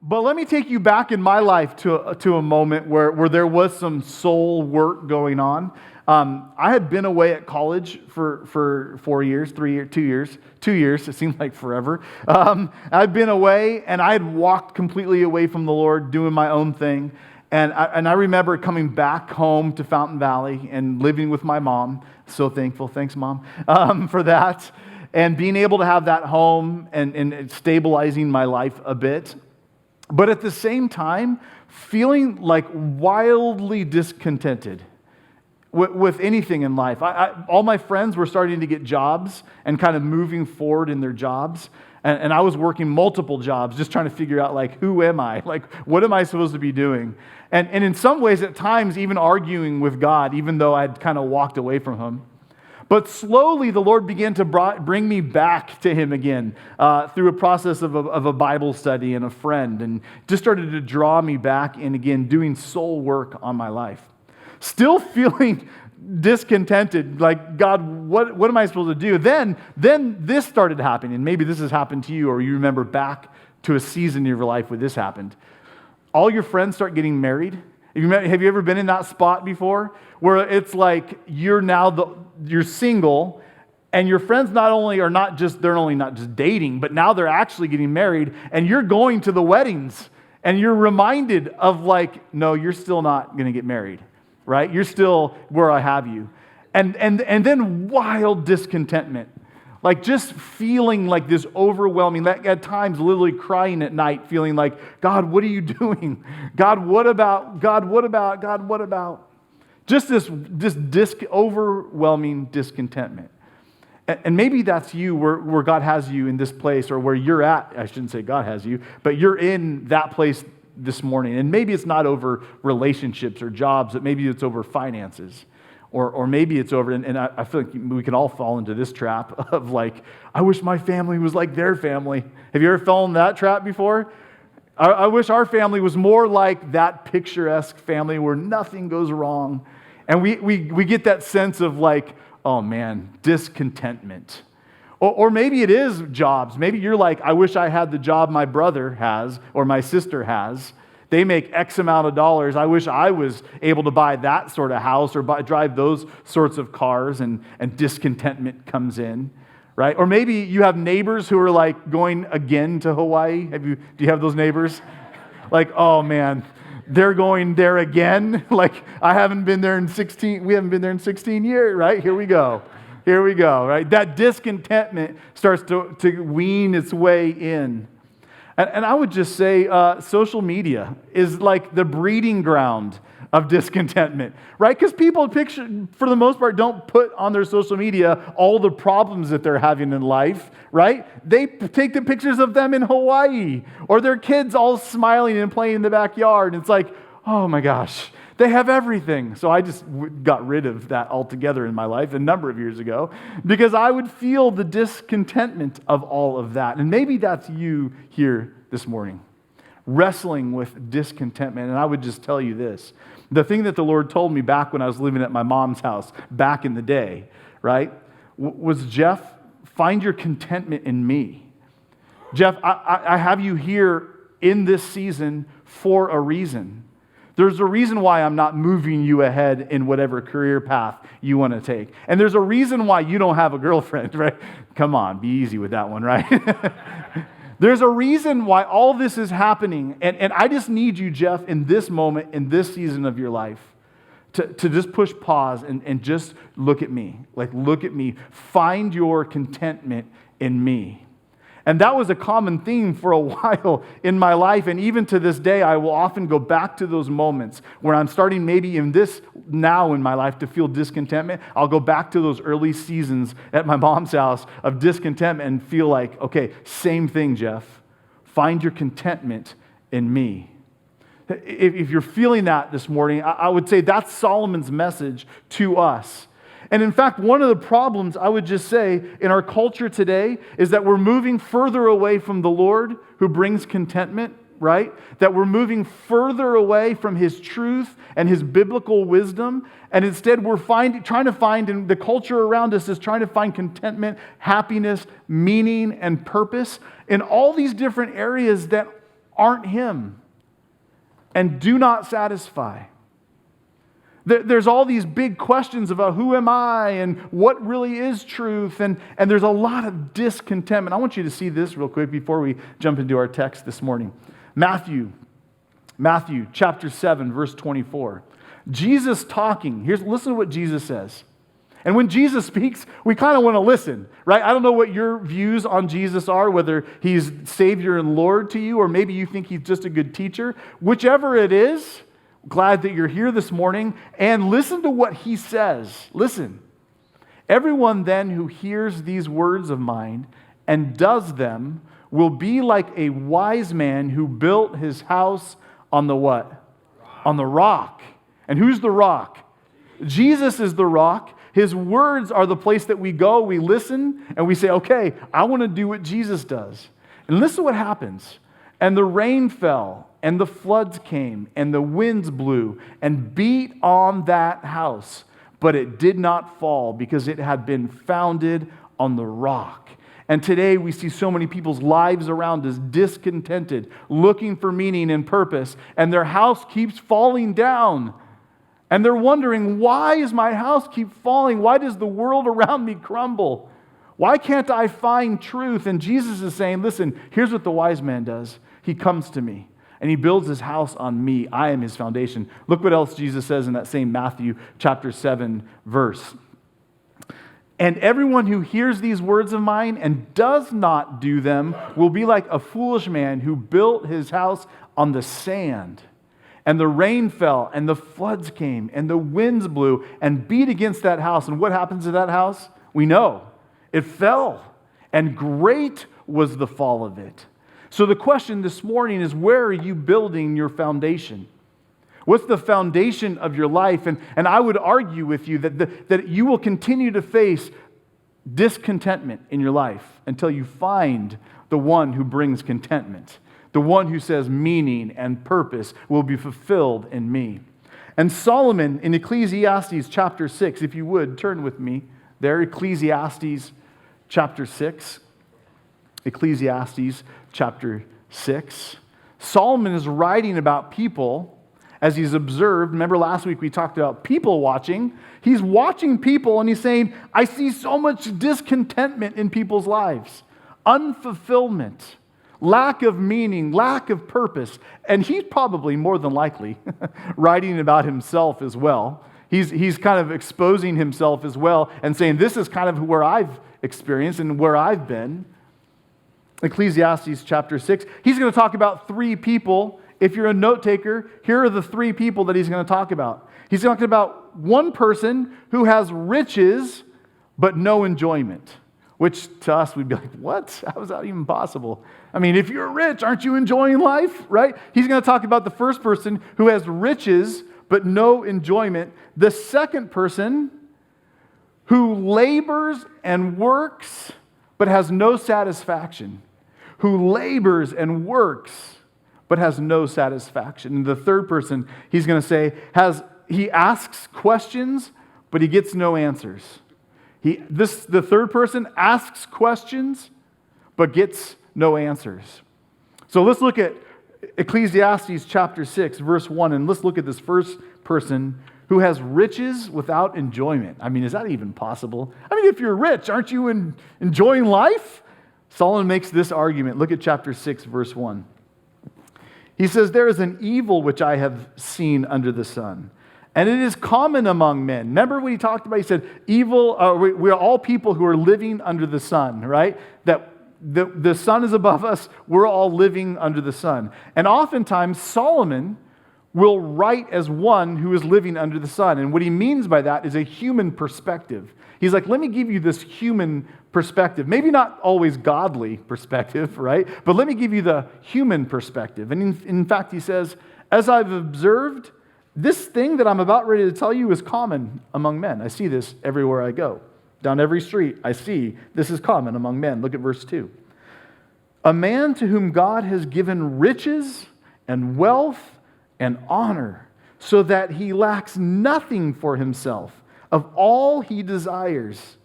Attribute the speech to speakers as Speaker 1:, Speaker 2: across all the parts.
Speaker 1: But let me take you back in my life to a moment where there was some soul work going on. I had been away at college for 4 years, 3 years, 2 years. 2 years, it seemed like forever. I'd been away, and I had walked completely away from the Lord, doing my own thing. And I remember coming back home to Fountain Valley and living with my mom. So thankful. Thanks, Mom, for that. And being able to have that home and stabilizing my life a bit. But at the same time, feeling like wildly discontented with anything in life. All my friends were starting to get jobs and kind of moving forward in their jobs. And I was working multiple jobs, just trying to figure out, like, who am I? Like, what am I supposed to be doing? And in some ways, at times, even arguing with God, even though I'd kind of walked away from Him. But slowly, the Lord began to bring me back to Him again through a process of a Bible study and a friend, and just started to draw me back in again, doing soul work on my life. Still feeling discontented, like, God, what am I supposed to do? Then this started happening, and maybe this has happened to you, or you remember back to a season in your life where this happened. All your friends start getting married. Have you ever been in that spot before, where it's like you're single, and your friends they're not just dating, but now they're actually getting married, and you're going to the weddings, and you're reminded of, like, no, you're still not going to get married, right? You're still where I have you. And then wild discontentment, like just feeling like this overwhelming, like at times literally crying at night, feeling like, God, what are you doing? God, what about? God, what about? God, what about? Just this overwhelming discontentment. And maybe that's you where God has you in this place, or where you're at. I shouldn't say God has you, but you're in that place this morning. And maybe it's not over relationships or jobs, but maybe it's over finances. Or maybe it's over, and I feel like we can all fall into this trap of, like, I wish my family was like their family. Have you ever fallen in that trap before? I wish our family was more like that picturesque family where nothing goes wrong. And we get that sense of, like, oh man, discontentment. Or maybe it is jobs. Maybe you're like, I wish I had the job my brother has or my sister has. They make X amount of dollars. I wish I was able to buy that sort of house or drive those sorts of cars, and discontentment comes in, right? Or maybe you have neighbors who are like going again to Hawaii. Do you have those neighbors? Like, oh man, they're going there again. Like, we haven't been there in 16 years, right? Here we go, right? That discontentment starts to wean its way in. And I would just say social media is like the breeding ground of discontentment, right? Because people for the most part, don't put on their social media all the problems that they're having in life, right? They take the pictures of them in Hawaii, or their kids all smiling and playing in the backyard. And it's like, oh my gosh, they have everything. So I just got rid of that altogether in my life a number of years ago, because I would feel the discontentment of all of that. And maybe that's you here this morning, wrestling with discontentment. And I would just tell you this. The thing that the Lord told me back when I was living at my mom's house back in the day, right, was, Geoff, find your contentment in me. Geoff, I have you here in this season for a reason. There's a reason why I'm not moving you ahead in whatever career path you want to take. And there's a reason why you don't have a girlfriend, right? Come on, be easy with that one, right? There's a reason why all this is happening. And I just need you, Geoff, in this moment, in this season of your life, to just push pause and just look at me. Like, look at me. Find your contentment in me. And that was a common theme for a while in my life. And even to this day, I will often go back to those moments where I'm starting maybe in this now in my life to feel discontentment. I'll go back to those early seasons at my mom's house of discontentment and feel like, okay, same thing, Geoff. Find your contentment in me. If you're feeling that this morning, I would say that's Solomon's message to us. And in fact, one of the problems, I would just say, in our culture today is that we're moving further away from the Lord who brings contentment, right? That we're moving further away from His truth and His biblical wisdom. And instead, we're trying to find, and the culture around us is trying to find contentment, happiness, meaning, and purpose in all these different areas that aren't Him and do not satisfy. There's all these big questions about who am I and what really is truth, and there's a lot of discontentment. I want you to see this real quick before we jump into our text this morning. Matthew chapter 7, verse 24. Jesus talking. Listen to what Jesus says. And when Jesus speaks, we kind of want to listen, right? I don't know what your views on Jesus are, whether He's Savior and Lord to you, or maybe you think He's just a good teacher. Whichever it is, glad that you're here this morning, and listen to what He says. Listen. Everyone then who hears these words of mine and does them will be like a wise man who built his house on the what? Rock. On the rock. And who's the rock? Jesus is the rock. His words are the place that we go, we listen, and we say, okay, I want to do what Jesus does. And listen to what happens. And the rain fell, and the floods came, and the winds blew, and beat on that house. But it did not fall, because it had been founded on the rock. And today we see so many people's lives around us discontented, looking for meaning and purpose, and their house keeps falling down. And they're wondering, why is my house keep falling? Why does the world around me crumble? Why can't I find truth? And Jesus is saying, listen, here's what the wise man does. He comes to me, and he builds his house on me. I am his foundation. Look what else Jesus says in that same Matthew chapter 7 verse. And everyone who hears these words of mine and does not do them will be like a foolish man who built his house on the sand. And the rain fell, and the floods came, and the winds blew and beat against that house. And what happens to that house? We know. It fell, and great was the fall of it. So the question this morning is, where are you building your foundation? What's the foundation of your life? And I would argue with you that you will continue to face discontentment in your life until you find the one who brings contentment. The one who says meaning and purpose will be fulfilled in me. And Solomon in Ecclesiastes chapter 6, if you would, turn with me there, Ecclesiastes chapter 6. Ecclesiastes chapter 6. Solomon is writing about people as he's observed. Remember last week we talked about people watching. He's watching people and he's saying, I see so much discontentment in people's lives. Unfulfillment. Lack of meaning, lack of purpose. And he's probably more than likely writing about himself as well. He's kind of exposing himself as well and saying, this is kind of where I've experienced and where I've been. Ecclesiastes chapter 6. He's going to talk about three people. If you're a note taker, here are the three people that he's going to talk about. He's talking about one person who has riches but no enjoyment. Which to us, we'd be like, what? How is that even possible? I mean, if you're rich, aren't you enjoying life, right? He's going to talk about the first person who has riches but no enjoyment. The second person who labors and works but has no satisfaction. Who labors and works but has no satisfaction. And the third person, he's going to say, he asks questions but he gets no answers. The third person asks questions, but gets no answers. So let's look at Ecclesiastes chapter 6, verse 1, and let's look at this first person who has riches without enjoyment. I mean, is that even possible? I mean, if you're rich, aren't you enjoying life? Solomon makes this argument. Look at chapter 6, verse 1. He says, there is an evil which I have seen under the sun. And it is common among men. Remember what he talked about? He said, evil, we are all people who are living under the sun, right? That the sun is above us. We're all living under the sun. And oftentimes, Solomon will write as one who is living under the sun. And what he means by that is a human perspective. He's like, let me give you this human perspective. Maybe not always godly perspective, right? But let me give you the human perspective. And in fact, he says, as I've observed, this thing that I'm about ready to tell you is common among men. I see this everywhere I go. Down every street, I see this is common among men. Look at verse 2. A man to whom God has given riches and wealth and honor, so that he lacks nothing for himself of all he desires.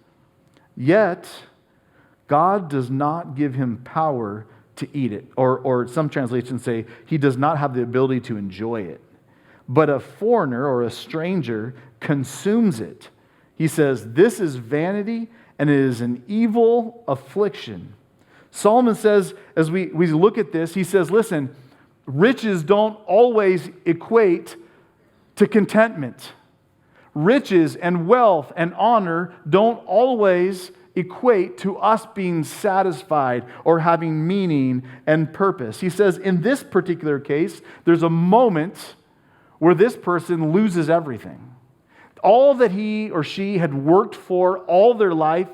Speaker 1: Yet God does not give him power to eat it. Or some translations say he does not have the ability to enjoy it. But a foreigner or a stranger consumes it. He says, this is vanity and it is an evil affliction. Solomon says, as we look at this, he says, listen, riches don't always equate to contentment. Riches and wealth and honor don't always equate to us being satisfied or having meaning and purpose. He says in this particular case, there's a moment where this person loses everything. All that he or she had worked for all their life,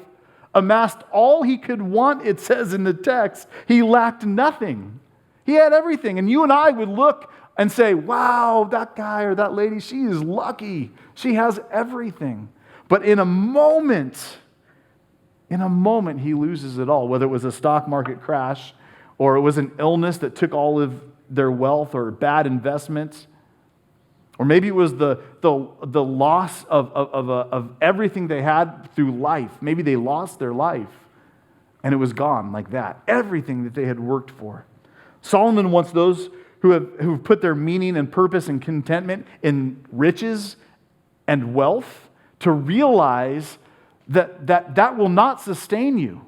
Speaker 1: amassed all he could want, it says in the text, he lacked nothing. He had everything. And you and I would look and say, wow, that guy or that lady, she is lucky. She has everything. But in a moment, he loses it all, whether it was a stock market crash or it was an illness that took all of their wealth or bad investments, or maybe it was the loss of everything they had through life. Maybe they lost their life and it was gone like that. Everything that they had worked for. Solomon wants those who have put their meaning and purpose and contentment in riches and wealth to realize that will not sustain you.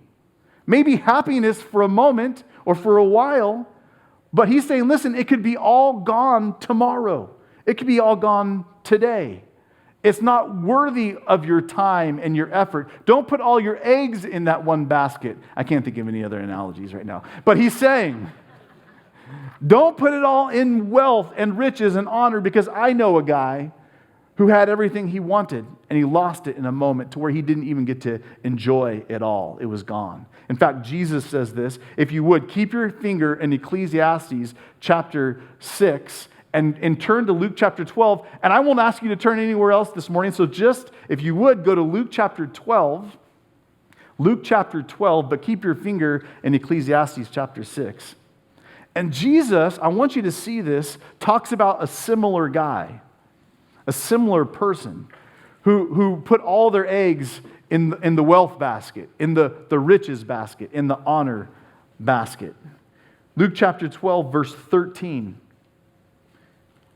Speaker 1: Maybe happiness for a moment or for a while, but he's saying, listen, it could be all gone tomorrow. It could be all gone today. It's not worthy of your time and your effort. Don't put all your eggs in that one basket. I can't think of any other analogies right now. But he's saying, don't put it all in wealth and riches and honor, because I know a guy who had everything he wanted and he lost it in a moment to where he didn't even get to enjoy it all. It was gone. In fact, Jesus says this, if you would, keep your finger in Ecclesiastes chapter 6 and turn to Luke chapter 12. And I won't ask you to turn anywhere else this morning. So just, if you would, go to Luke chapter 12. Luke chapter 12, but keep your finger in Ecclesiastes chapter 6. And Jesus, I want you to see this, talks about a similar guy, a similar person who put all their eggs in the wealth basket, in the riches basket, in the honor basket. Luke chapter 12, verse 13.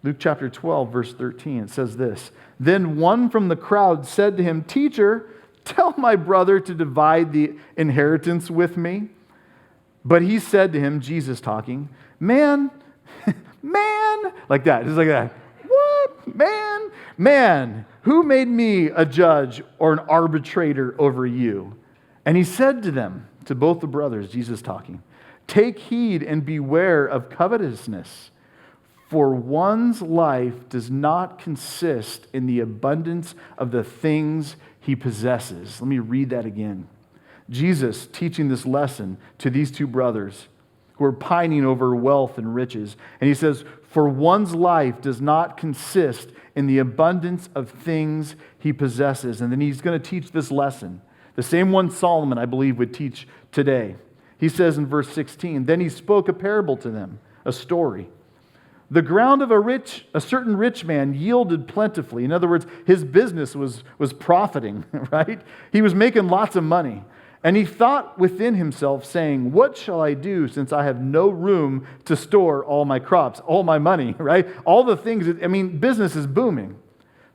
Speaker 1: Luke chapter 12, verse 13, it says this. Then one from the crowd said to him, Teacher, tell my brother to divide the inheritance with me. But he said to him, Jesus talking, man, like that, just like that. What? Man, who made me a judge or an arbitrator over you? And he said to them, to both the brothers, Jesus talking, take heed and beware of covetousness, for one's life does not consist in the abundance of the things he possesses. Let me read that again. Jesus teaching this lesson to these two brothers who are pining over wealth and riches. And he says, for one's life does not consist in the abundance of things he possesses. And then he's going to teach this lesson. The same one Solomon, I believe, would teach today. He says in verse 16, then he spoke a parable to them, a story. The ground of a certain rich man yielded plentifully. In other words, his business was profiting, right? He was making lots of money. And he thought within himself, saying, what shall I do since I have no room to store all my crops, all my money, right? All the things, business is booming.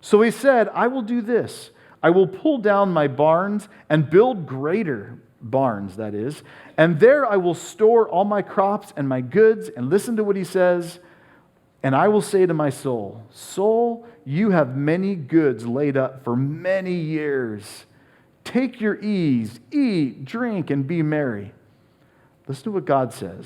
Speaker 1: So he said, I will do this. I will pull down my barns and build greater barns, that is. And there I will store all my crops and my goods. And listen to what he says. And I will say to my soul, soul, you have many goods laid up for many years. Take your ease, eat, drink, and be merry. Listen to what God says.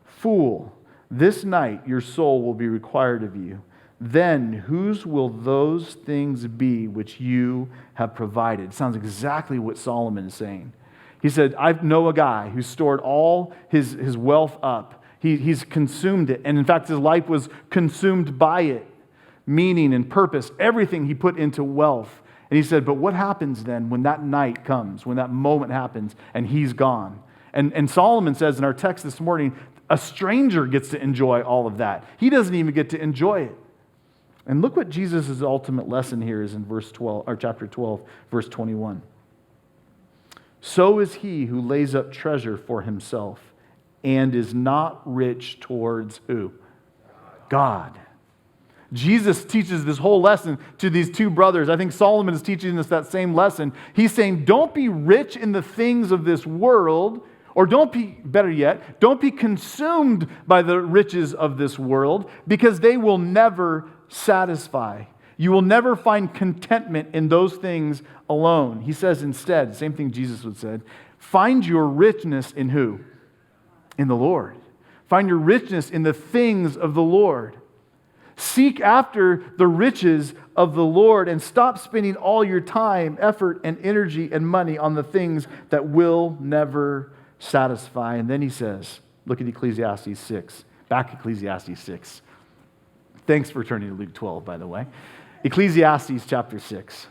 Speaker 1: Fool, this night your soul will be required of you. Then whose will those things be which you have provided? It sounds exactly what Solomon is saying. He said, I know a guy who stored all his wealth up. He's consumed it. And in fact, his life was consumed by it. Meaning and purpose, everything he put into wealth. And he said, but what happens then when that night comes, when that moment happens and he's gone? And Solomon says in our text this morning, a stranger gets to enjoy all of that. He doesn't even get to enjoy it. And look what Jesus' ultimate lesson here is in chapter 12, verse 21. So is he who lays up treasure for himself and is not rich towards who? God. Jesus teaches this whole lesson to these two brothers. I think Solomon is teaching us that same lesson. He's saying, don't be rich in the things of this world, or don't be consumed by the riches of this world, because they will never satisfy. You will never find contentment in those things alone. He says instead, same thing Jesus would said, find your richness in who? In the Lord. Find your richness in the things of the Lord. Seek after the riches of the Lord and stop spending all your time, effort, and energy and money on the things that will never satisfy. And then he says, look at Ecclesiastes 6. Back Ecclesiastes 6. Thanks for turning to Luke 12, by the way. Ecclesiastes chapter 6.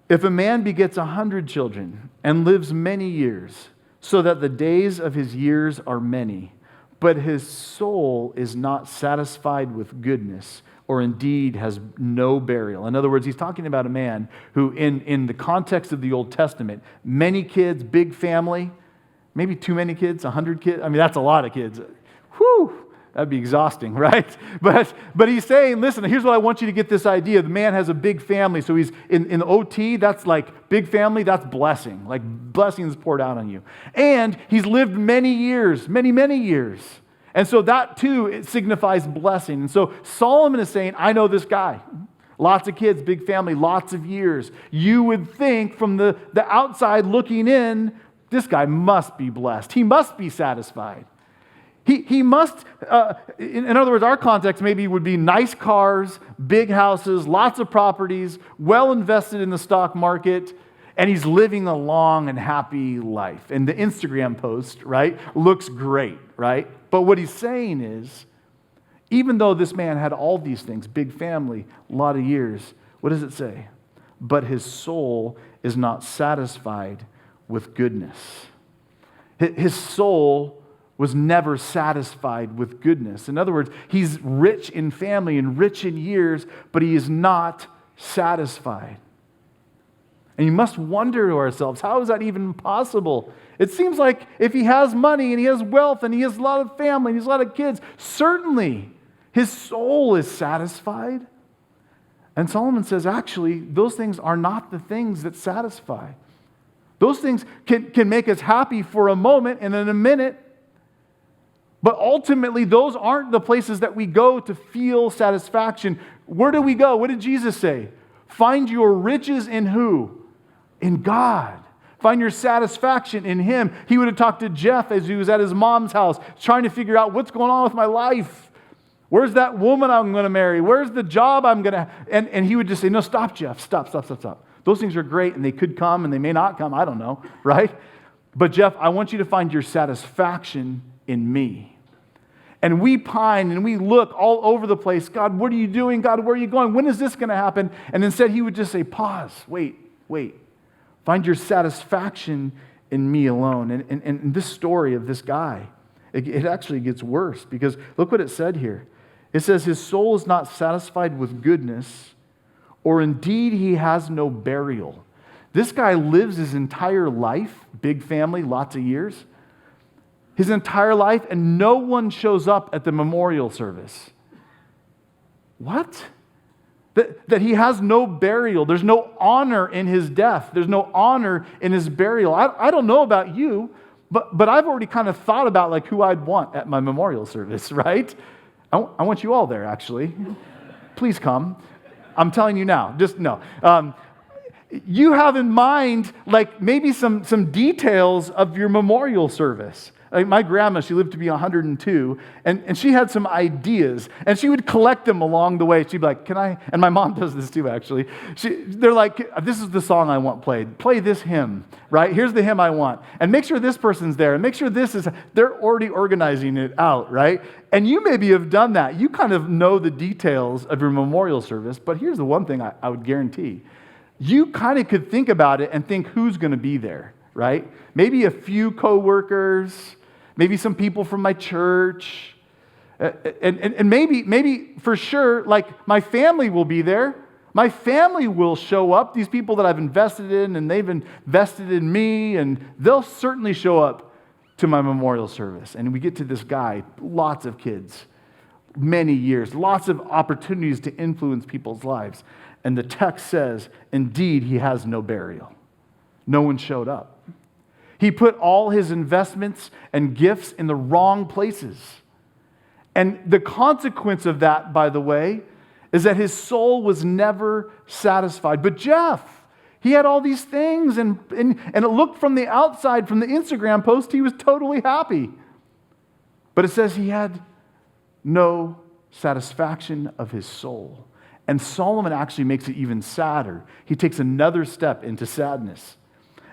Speaker 1: If a man begets 100 children and lives many years, so that the days of his years are many, but his soul is not satisfied with goodness, or indeed has no burial. In other words, he's talking about a man who, in the context of the Old Testament, many kids, big family, maybe too many kids, 100 kids. I mean, that's a lot of kids. Whew! That'd be exhausting, right? But he's saying, listen, here's what I want you to get this idea. The man has a big family, so he's in OT, that's like big family, that's blessing. Like blessings poured out on you. And he's lived many years, many years. And so that too, it signifies blessing. And so Solomon is saying, I know this guy. Lots of kids, big family, lots of years. You would think from the outside looking in, this guy must be blessed. He must be satisfied. He must, in other words, our context maybe would be nice cars, big houses, lots of properties, well invested in the stock market, and he's living a long and happy life. And the Instagram post, right, looks great, right? But what he's saying is, even though this man had all these things, big family, a lot of years, what does it say? But his soul is not satisfied with goodness. His soul was never satisfied with goodness. In other words, he's rich in family and rich in years, but he is not satisfied. And you must wonder to ourselves, how is that even possible? It seems like if he has money and he has wealth and he has a lot of family and he has a lot of kids, certainly his soul is satisfied. And Solomon says, actually, those things are not the things that satisfy. Those things can make us happy for a moment and in a minute, but ultimately, those aren't the places that we go to feel satisfaction. Where do we go? What did Jesus say? Find your riches in who? In God. Find your satisfaction in Him. He would have talked to Geoff as he was at his mom's house, trying to figure out what's going on with my life. Where's that woman I'm going to marry? Where's the job I'm going to... And he would just say, no, stop, Geoff. Stop. Those things are great, and they could come, and they may not come. I don't know, right? But Geoff, I want you to find your satisfaction in me. And we pine and we look all over the place. God, what are you doing? God, where are you going? When is this going to happen? And instead he would just say, pause, wait. Find your satisfaction in me alone. And this story of this guy, it actually gets worse, because look what it said here. It says his soul is not satisfied with goodness, or indeed he has no burial. This guy lives his entire life, big family, lots of years, his entire life, and no one shows up at the memorial service. What? That he has no burial. There's no honor in his death. There's no honor in his burial. I don't know about you, but I've already kind of thought about like who I'd want at my memorial service, right? I want you all there, actually. Please come. I'm telling you now. Just no. You have in mind like maybe some details of your memorial service. Like my grandma, she lived to be 102, and she had some ideas, and she would collect them along the way. She'd be like, can I? And my mom does this too, actually. They're like, this is the song I want played. Play this hymn, right? Here's the hymn I want. And make sure this person's there, and make sure this is, they're already organizing it out, right? And you maybe have done that. You kind of know the details of your memorial service, but here's the one thing I would guarantee. You kind of could think about it and think who's going to be there, right? Maybe a few coworkers, maybe some people from my church, and maybe for sure, like my family will be there. My family will show up, these people that I've invested in, and they've invested in me, and they'll certainly show up. to my memorial service. And we get to this guy, lots of kids, many years, lots of opportunities to influence people's lives. And the text says, indeed, he has no burial. No one showed up. He put all his investments and gifts in the wrong places. And the consequence of that, by the way, is that his soul was never satisfied. But Geoff, he had all these things, and it looked from the outside, from the Instagram post, he was totally happy. But it says he had no satisfaction of his soul. And Solomon actually makes it even sadder. He takes another step into sadness.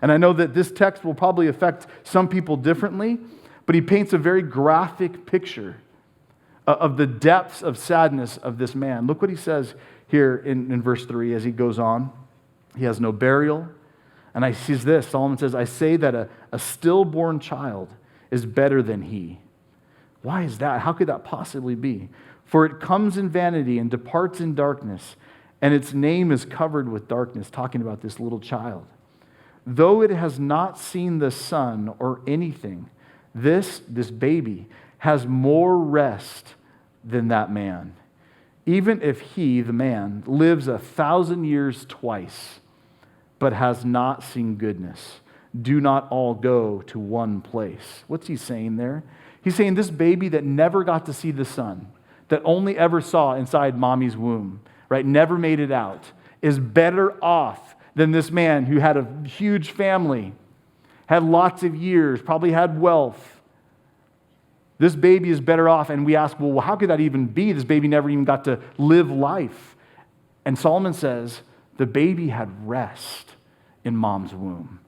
Speaker 1: And I know that this text will probably affect some people differently, but he paints a very graphic picture of the depths of sadness of this man. Look what he says here in verse 3 as he goes on. He has no burial. And I sees this. Solomon says, I say that a stillborn child is better than he. Why is that? How could that possibly be? For it comes in vanity and departs in darkness, and its name is covered with darkness, talking about this little child. Though it has not seen the sun or anything, this baby has more rest than that man. Even if he, the man, lives 1,000 years twice, but has not seen goodness, do not all go to one place. What's he saying there? He's saying this baby that never got to see the sun, that only ever saw inside mommy's womb, right, never made it out, is better off than this man who had a huge family, had lots of years, probably had wealth. This baby is better off, and we ask, well, how could that even be? This baby never even got to live life. And Solomon says, the baby had rest in mom's womb.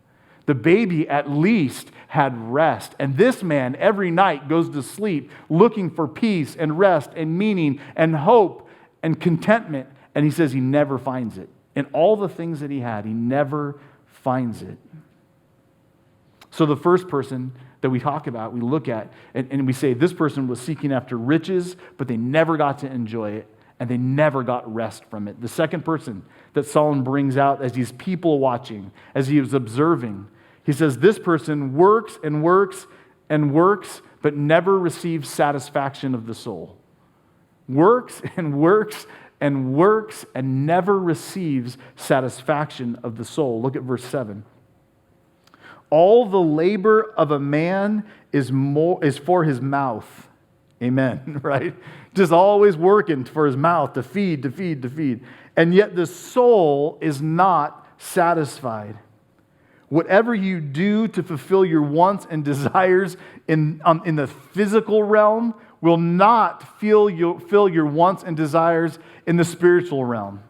Speaker 1: The baby at least had rest. And this man every night goes to sleep looking for peace and rest and meaning and hope and contentment. And he says he never finds it. In all the things that he had, he never finds it. So the first person that we talk about, we look at, and we say this person was seeking after riches, but they never got to enjoy it, and they never got rest from it. The second person that Solomon brings out as he's people watching, as he was observing, he says this person works and works and works, but never receives satisfaction of the soul. Works and works and works and never receives satisfaction of the soul. Look at verse 7. All the labor of a man is for his mouth. Amen, right? Just always working for his mouth to feed. And yet the soul is not satisfied. Whatever you do to fulfill your wants and desires in the physical realm will not fill your wants and desires in the spiritual realm.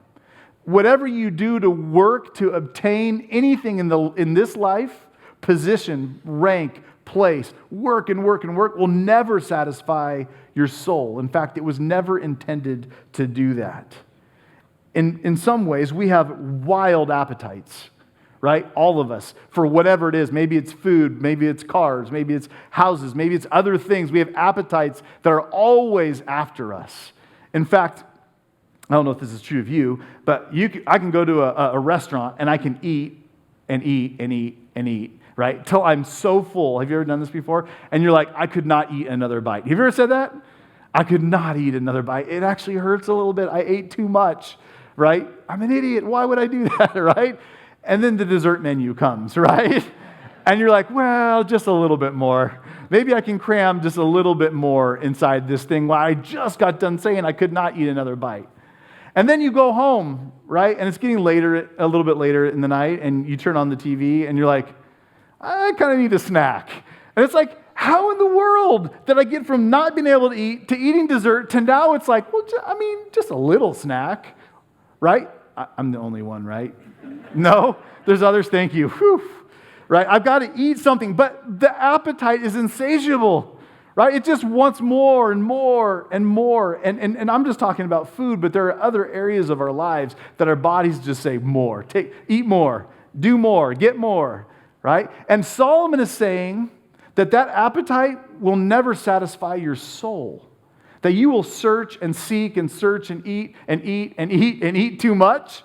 Speaker 1: Whatever you do to work to obtain anything in this life, position, rank, place, work will never satisfy your soul. In fact, it was never intended to do that. In some ways, we have wild appetites, right? All of us, for whatever it is. Maybe it's food, maybe it's cars, maybe it's houses, maybe it's other things. We have appetites that are always after us. In fact, I don't know if this is true of you, but I can go to a restaurant and I can eat and eat and eat and eat, right? Till I'm so full. Have you ever done this before? And you're like, I could not eat another bite. Have you ever said that? I could not eat another bite. It actually hurts a little bit. I ate too much, right? I'm an idiot. Why would I do that, right? And then the dessert menu comes, right? And you're like, well, just a little bit more. Maybe I can cram just a little bit more inside this thing while I just got done saying I could not eat another bite. And then you go home, right? And it's getting later, a little bit later in the night, and you turn on the TV, and you're like, I kind of need a snack. And it's like, how in the world did I get from not being able to eat to eating dessert to now it's like, well, just a little snack, right? I'm the only one, right? No, there's others, thank you. Whew. Right? I've got to eat something, but the appetite is insatiable, right? It just wants more and more and more. And I'm just talking about food, but there are other areas of our lives that our bodies just say more. Eat more, do more, get more, right? And Solomon is saying that appetite will never satisfy your soul, that you will search and seek and search and eat and eat and eat and eat too much,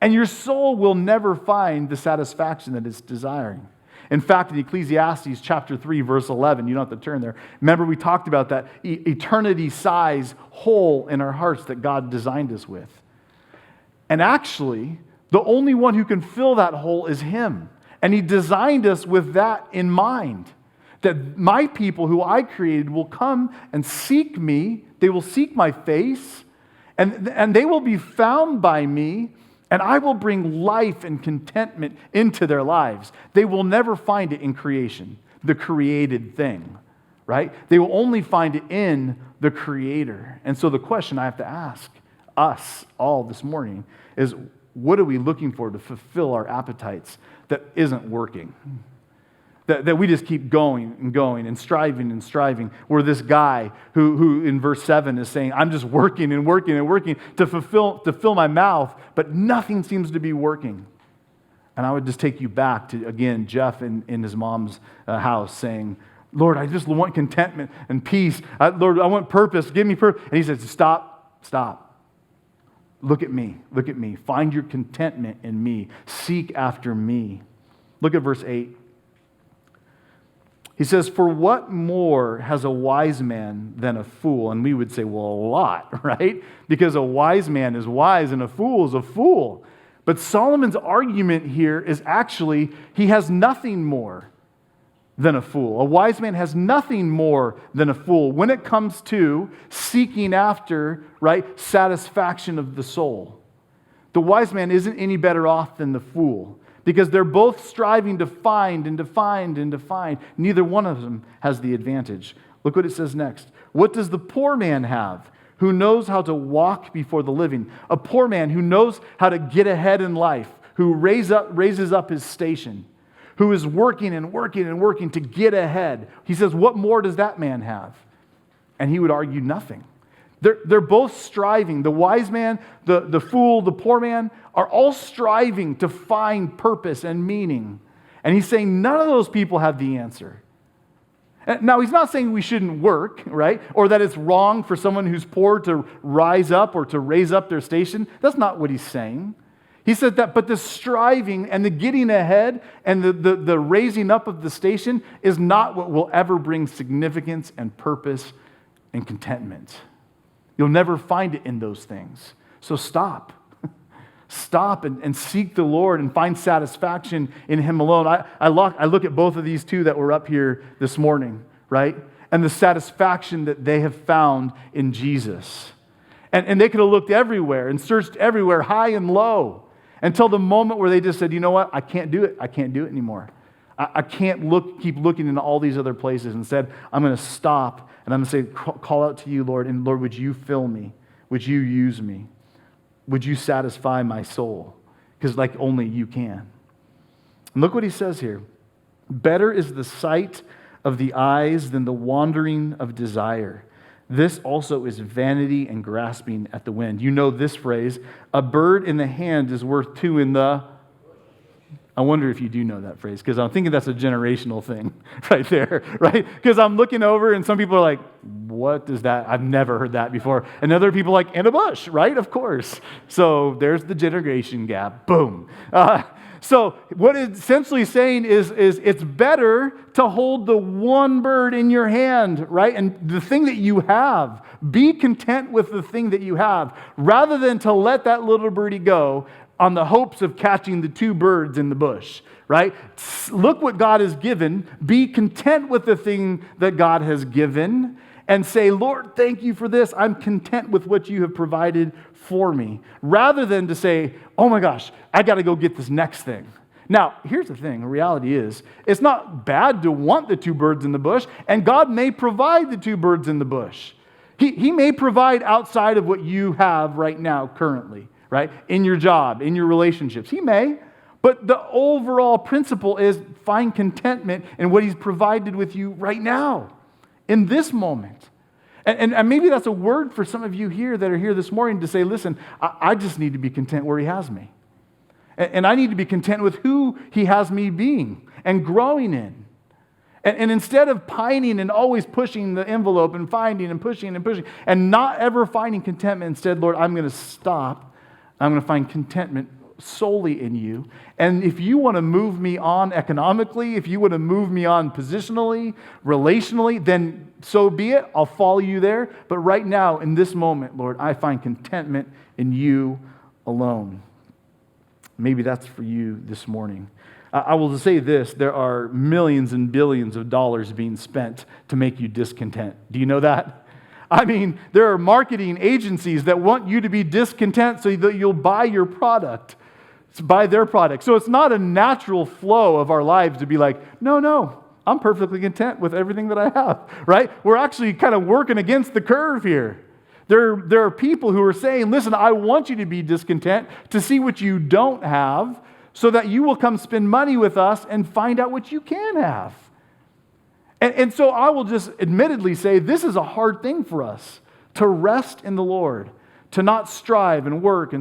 Speaker 1: and your soul will never find the satisfaction that it's desiring. In fact, in Ecclesiastes chapter 3, verse 11, you don't have to turn there. Remember, we talked about that eternity-size hole in our hearts that God designed us with. And actually, the only one who can fill that hole is Him. And He designed us with that in mind. That my people who I created will come and seek me. They will seek my face. And they will be found by me. And I will bring life and contentment into their lives. They will never find it in creation, the created thing, right? They will only find it in the Creator. And so the question I have to ask us all this morning is, what are we looking for to fulfill our appetites that isn't working? That we just keep going and going and striving. We're this guy who in verse 7 is saying, I'm just working and working and working to fill my mouth, but nothing seems to be working. And I would just take you back to, again, Geoff in his mom's house saying, Lord, I just want contentment and peace. Lord, I want purpose. Give me purpose. And he says, stop. Look at me. Find your contentment in me. Seek after me. Look at verse 8. He says, for what more has a wise man than a fool? And we would say, well, a lot, right? Because a wise man is wise and a fool is a fool. But Solomon's argument here is actually, he has nothing more than a fool. A wise man has nothing more than a fool when it comes to seeking after, right, satisfaction of the soul. The wise man isn't any better off than the fool, because they're both striving to find and to find and to find. Neither one of them has the advantage. Look what it says next. What does the poor man have who knows how to walk before the living? A poor man who knows how to get ahead in life, who raises up his station, who is working and working and working to get ahead. He says, what more does that man have? And he would argue nothing. They're both striving. The wise man, the fool, the poor man are all striving to find purpose and meaning. And he's saying none of those people have the answer. Now, he's not saying we shouldn't work, right? Or that it's wrong for someone who's poor to rise up or to raise up their station. That's not what he's saying. He said that, but the striving and the getting ahead and the raising up of the station is not what will ever bring significance and purpose and contentment. You'll never find it in those things. So stop. Stop and seek the Lord and find satisfaction in Him alone. I look at both of these two that were up here this morning, right? And the satisfaction that they have found in Jesus. And they could have looked everywhere and searched everywhere, high and low, until the moment where they just said, you know what? I can't do it. I can't do it anymore. I can't keep looking into all these other places. Instead, I'm going to stop and I'm going to say, call out to you, Lord. And Lord, would you fill me? Would you use me? Would you satisfy my soul? Because like only you can. And look what he says here. Better is the sight of the eyes than the wandering of desire. This also is vanity and grasping at the wind. You know this phrase, a bird in the hand is worth two in the... I wonder if you do know that phrase, because I'm thinking that's a generational thing right there, right? Because I'm looking over and some people are like, what is that? I've never heard that before. And other people are like, in a bush, right? Of course. So there's the generation gap. Boom. So what it's essentially saying is it's better to hold the one bird in your hand, right? And the thing that you have, be content with the thing that you have, rather than to let that little birdie go on the hopes of catching the two birds in the bush, right? Look what God has given. Be content with the thing that God has given and say, Lord, thank you for this. I'm content with what you have provided for me, rather than to say, oh my gosh, I got to go get this next thing. Now, here's the thing. The reality is, it's not bad to want the two birds in the bush, and God may provide the two birds in the bush. He may provide outside of what you have right now currently, right? In your job, in your relationships. He may. But the overall principle is find contentment in what He's provided with you right now, in this moment. And maybe that's a word for some of you here that are here this morning to say, listen, I just need to be content where He has me. And I need to be content with who He has me being and growing in. And instead of pining and always pushing the envelope and finding and pushing and not ever finding contentment, instead, Lord, I'm going to stop. I'm going to find contentment solely in you. And if you want to move me on economically, if you want to move me on positionally, relationally, then so be it. I'll follow you there. But right now, in this moment, Lord, I find contentment in you alone. Maybe that's for you this morning. I will just say this, there are millions and billions of dollars being spent to make you discontent. Do you know that? I mean, there are marketing agencies that want you to be discontent so that you'll buy your product, buy their product. So it's not a natural flow of our lives to be like, no, I'm perfectly content with everything that I have, right? We're actually kind of working against the curve here. There are people who are saying, listen, I want you to be discontent to see what you don't have so that you will come spend money with us and find out what you can have. And so I will just admittedly say this is a hard thing for us, to rest in the Lord, to not strive and work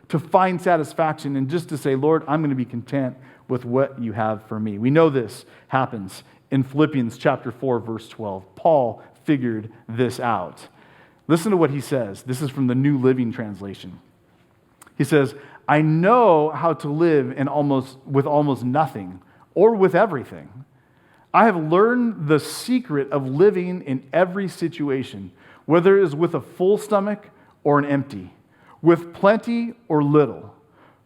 Speaker 1: to find satisfaction and just to say, Lord, I'm going to be content with what you have for me. We know this happens in Philippians chapter 4, verse 12. Paul figured this out. Listen to what he says. This is from the New Living Translation. He says, I know how to live with almost nothing or with everything. I have learned the secret of living in every situation, whether it is with a full stomach or an empty, with plenty or little.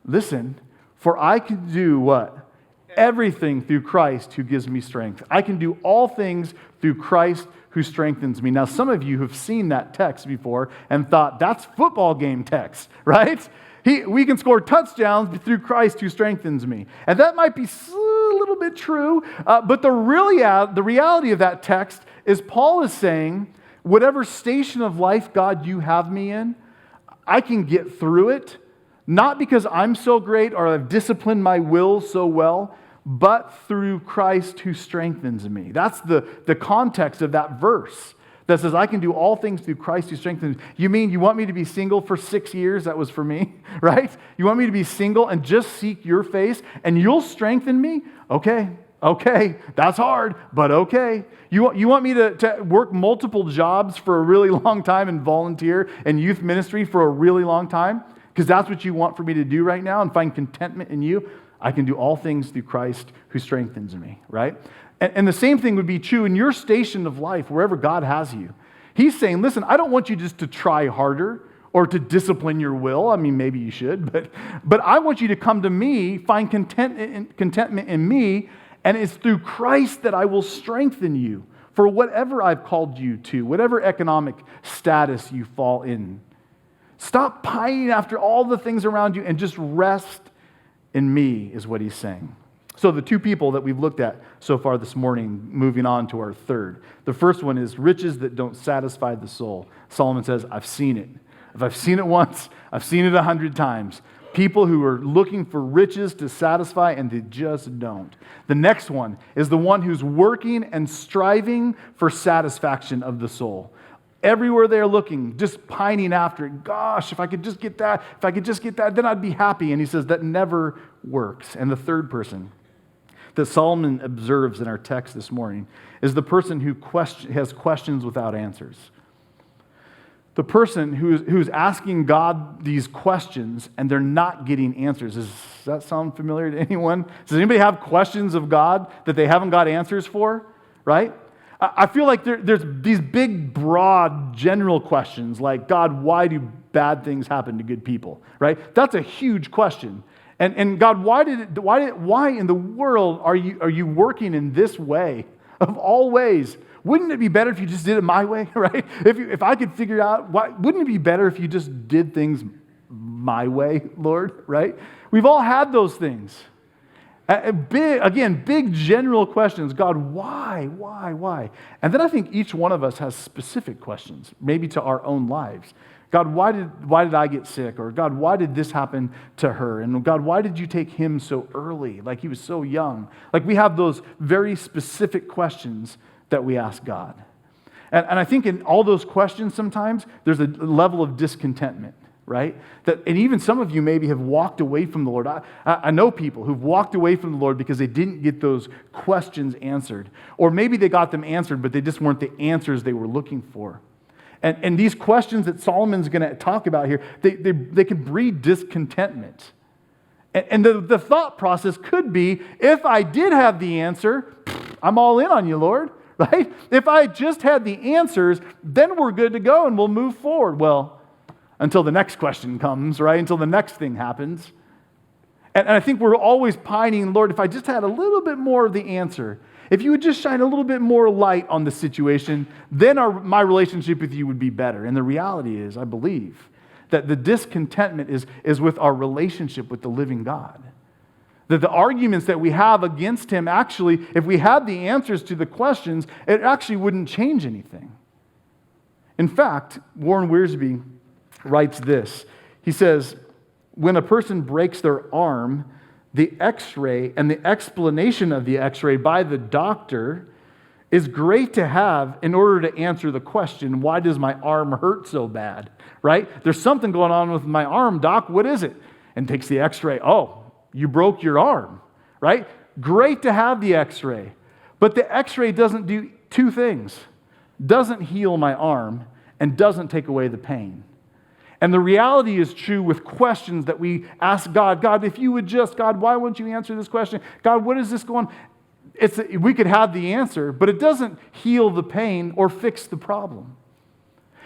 Speaker 1: Listen, for I can do what? Everything through Christ who gives me strength. I can do all things through Christ who strengthens me. Now, some of you have seen that text before and thought, that's football game text, right? We can score touchdowns through Christ who strengthens me. And that might be a little bit true, but the reality of that text is Paul is saying, whatever station of life, God, you have me in, I can get through it, not because I'm so great or I've disciplined my will so well, but through Christ who strengthens me. That's the context of that verse that says, I can do all things through Christ who strengthens me. You mean you want me to be single for 6 years? That was for me, right? You want me to be single and just seek your face and you'll strengthen me? Okay, that's hard, but okay. You want me to work multiple jobs for a really long time and volunteer in youth ministry for a really long time? Because that's what you want for me to do right now and find contentment in you? I can do all things through Christ who strengthens me, right? And the same thing would be true in your station of life, wherever God has you. He's saying, listen, I don't want you just to try harder or to discipline your will. I mean, maybe you should, but I want you to come to me, find contentment in me, and it's through Christ that I will strengthen you for whatever I've called you to, whatever economic status you fall in. Stop pining after all the things around you and just rest in me, is what he's saying. So the two people that we've looked at so far this morning, moving on to our third. The first one is riches that don't satisfy the soul. Solomon says, I've seen it. If I've seen it once, I've seen it 100 times. People who are looking for riches to satisfy and they just don't. The next one is the one who's working and striving for satisfaction of the soul. Everywhere they're looking, just pining after it. Gosh, if I could just get that, then I'd be happy. And he says that never works. And the third person that Solomon observes in our text this morning is the person who has questions without answers. The person who's asking God these questions and they're not getting answers. Does that sound familiar to anyone? Does anybody have questions of God that they haven't got answers for? Right? I feel like there's these big, broad, general questions like, God, why do bad things happen to good people? Right? That's a huge question. And God, why in the world are you working in this way of all ways? Wouldn't it be better if you just did it my way, right? If I could figure out, wouldn't it be better if you just did things my way, Lord, right? We've all had those things. Big general questions. God, why? And then I think each one of us has specific questions, maybe to our own lives. God, why did I get sick? Or God, why did this happen to her? And God, why did you take him so early? Like he was so young. Like we have those very specific questions that we ask God. And I think in all those questions sometimes, there's a level of discontentment, right? And even some of you maybe have walked away from the Lord. I know people who've walked away from the Lord because they didn't get those questions answered. Or maybe they got them answered, but they just weren't the answers they were looking for. And these questions that Solomon's going to talk about here, they can breed discontentment. And the thought process could be, if I did have the answer, I'm all in on you, Lord, right? If I just had the answers, then we're good to go and we'll move forward. Well, until the next question comes, right? Until the next thing happens. And I think we're always pining, Lord, if I just had a little bit more of the answer, if you would just shine a little bit more light on the situation, then my relationship with you would be better. And the reality is, I believe, that the discontentment is with our relationship with the living God. That the arguments that we have against him, actually, if we had the answers to the questions, it actually wouldn't change anything. In fact, Warren Wiersbe writes this. He says, when a person breaks their arm, the x-ray and the explanation of the x-ray by the doctor is great to have in order to answer the question, why does my arm hurt so bad, right? There's something going on with my arm, doc, what is it? And takes the x-ray, oh, you broke your arm, right? Great to have the x-ray. But the x-ray doesn't do two things. Doesn't heal my arm and doesn't take away the pain. And the reality is true with questions that we ask God. God, if you would just, God, why won't you answer this question? God, what is this going on? We could have the answer, but it doesn't heal the pain or fix the problem.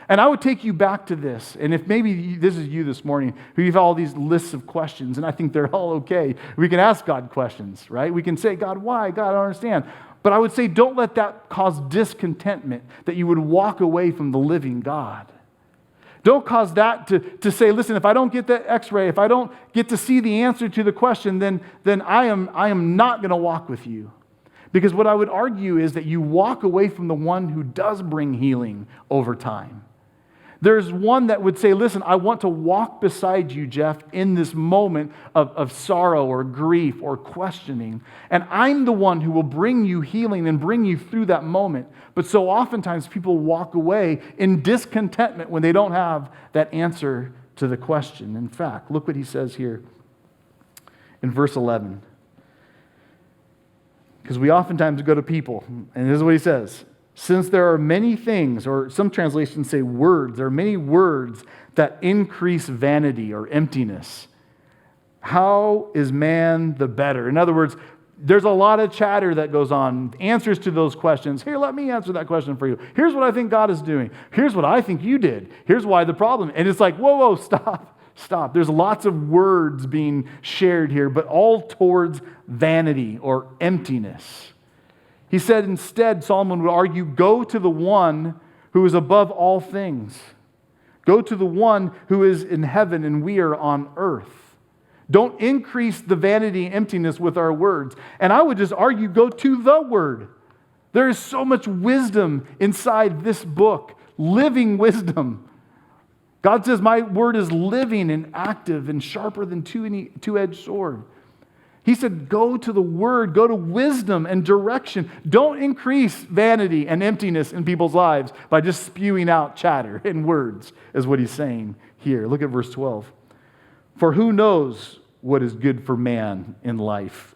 Speaker 1: And I would take you back to this. And if maybe this is you this morning, who you've all these lists of questions, and I think they're all okay. We can ask God questions, right? We can say, God, why? God, I don't understand. But I would say, don't let that cause discontentment, that you would walk away from the living God. Don't cause that to say, listen, if I don't get that x-ray, if I don't get to see the answer to the question, then I am not going to walk with you. Because what I would argue is that you walk away from the one who does bring healing over time. There's one that would say, listen, I want to walk beside you, Geoff, in this moment of sorrow or grief or questioning. And I'm the one who will bring you healing and bring you through that moment. But so oftentimes people walk away in discontentment when they don't have that answer to the question. In fact, look what he says here in verse 11. Because we oftentimes go to people, and this is what he says. Since there are many things, or some translations say words, there are many words that increase vanity or emptiness. How is man the better? In other words, there's a lot of chatter that goes on, answers to those questions. Here, let me answer that question for you. Here's what I think God is doing. Here's what I think you did. Here's why the problem. And it's like, whoa, stop. There's lots of words being shared here, but all towards vanity or emptiness. He said instead, Solomon would argue, go to the one who is above all things. Go to the one who is in heaven and we are on earth. Don't increase the vanity and emptiness with our words. And I would just argue, go to the word. There is so much wisdom inside this book, living wisdom. God says, my word is living and active and sharper than two-edged sword. He said, go to the word, go to wisdom and direction. Don't increase vanity and emptiness in people's lives by just spewing out chatter and words, is what he's saying here. Look at verse 12. For who knows what is good for man in life?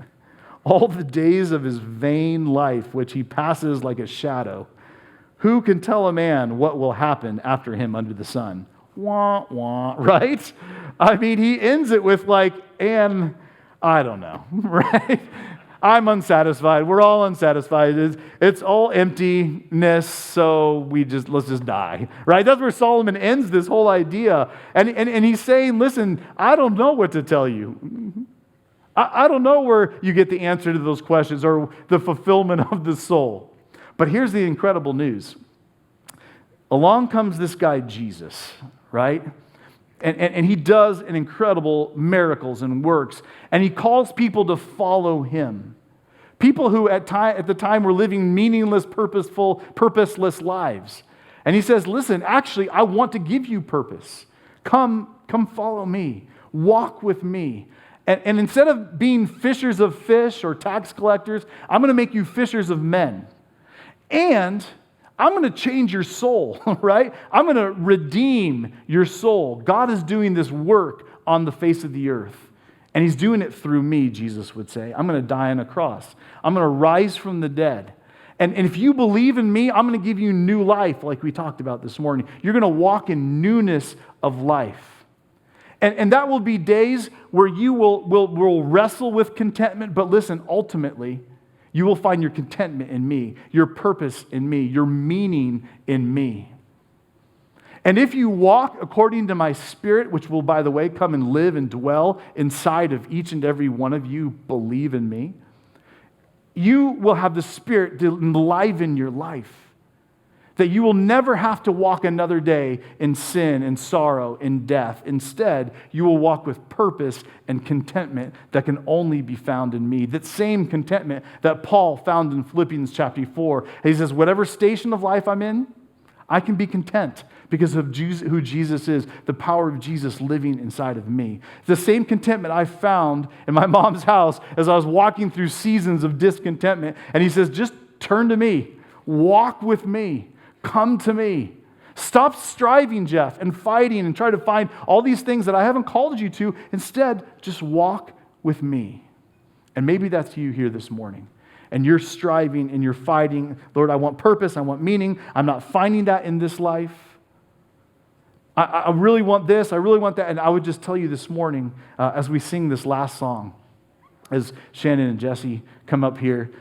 Speaker 1: All the days of his vain life, which he passes like a shadow. Who can tell a man what will happen after him under the sun? Wah, wah, right? I mean, he ends it with and I don't know, right? I'm unsatisfied. We're all unsatisfied. It's all emptiness, so let's just die, right? That's where Solomon ends this whole idea. And he's saying, listen, I don't know what to tell you. I don't know where you get the answer to those questions or the fulfillment of the soul. But here's the incredible news. Along comes this guy, Jesus, right? And he does an incredible miracles and works. And he calls people to follow him. People who at the time were living meaningless, purposeless lives. And he says, listen, actually, I want to give you purpose. Come follow me. Walk with me. And instead of being fishers of fish or tax collectors, I'm going to make you fishers of men. And I'm going to change your soul, right? I'm going to redeem your soul. God is doing this work on the face of the earth. And he's doing it through me, Jesus would say. I'm going to die on a cross. I'm going to rise from the dead. And if you believe in me, I'm going to give you new life, like we talked about this morning. You're going to walk in newness of life. And that will be days where you will wrestle with contentment. But listen, ultimately, you will find your contentment in me, your purpose in me, your meaning in me. And if you walk according to my Spirit, which will, by the way, come and live and dwell inside of each and every one of you, believe in me, you will have the Spirit to enliven your life. That you will never have to walk another day in sin and sorrow and death. Instead, you will walk with purpose and contentment that can only be found in me. That same contentment that Paul found in Philippians chapter 4. He says, whatever station of life I'm in, I can be content because of who Jesus is, the power of Jesus living inside of me. The same contentment I found in my mom's house as I was walking through seasons of discontentment. And he says, just turn to me, walk with me, come to me. Stop striving, Geoff, and fighting and try to find all these things that I haven't called you to. Instead, just walk with me. And maybe that's you here this morning. And you're striving and you're fighting. Lord, I want purpose. I want meaning. I'm not finding that in this life. I really want this. I really want that. And I would just tell you this morning, as we sing this last song, as Shannon and Jesse come up here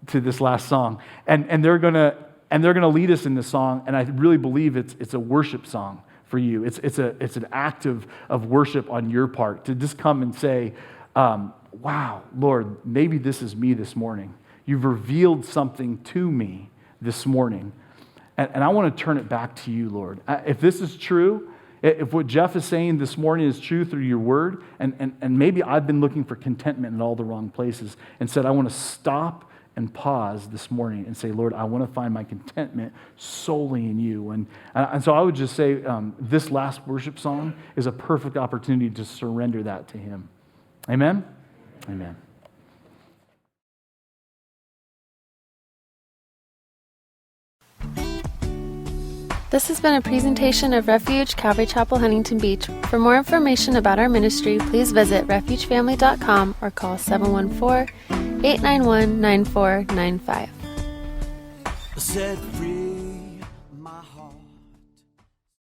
Speaker 1: to this last song, and they're gonna lead us in this song. And I really believe it's a worship song for you. It's an act of worship on your part to just come and say, wow, Lord, maybe this is me this morning. You've revealed something to me this morning. And I want to turn it back to you, Lord. If this is true, if what Geoff is saying this morning is true through your word, and maybe I've been looking for contentment in all the wrong places, and said, I want to stop and pause this morning and say, Lord, I want to find my contentment solely in you. And so I would just say this last worship song is a perfect opportunity to surrender that to him. Amen? Amen.
Speaker 2: This has been a presentation of Refuge Calvary Chapel, Huntington Beach. For more information about our ministry, please visit refugefamily.com or call 714-891-9495.
Speaker 3: Set free.